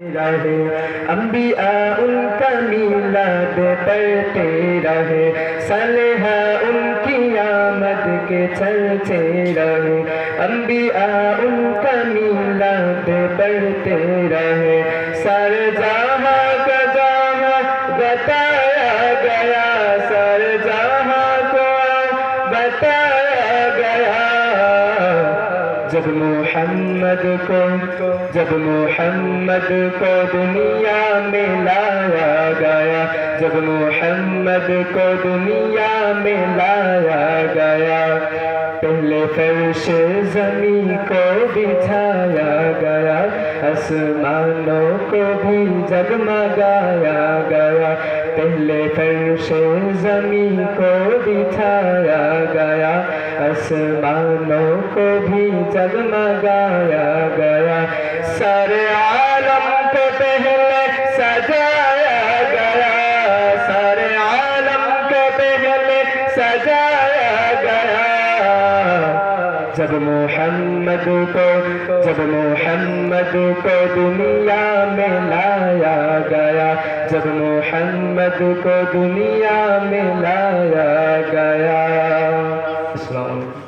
رہے انبیاء ان کا میلاد پڑھتے رہے، صالحہ ان کی آمد کے چلتے رہے، انبیاء ان کا میلاد پڑھتے رہے، سارے جہاں کا جہاں بتایا گیا، سارے جہاں کو بتایا گیا، جب محمد کو دنیا میں لایا گیا، جب محمد کو دنیا میں لایا گیا، پہلے فرش زمین کو بچھایا گیا، آسمانوں کو بھی جگمگایا گیا، پہلے فرش زمین کو بچھایا گیا، آسمانوں کو بھی جگمگایا گیا، سارے عالم کو پہلے سجایا گیا، سارے عالم کو پہلے سجایا گیا، جب محمد کو دنیا میں لایا گیا، جب محمد کو دنیا میں لایا گیا۔ السلام علیکم۔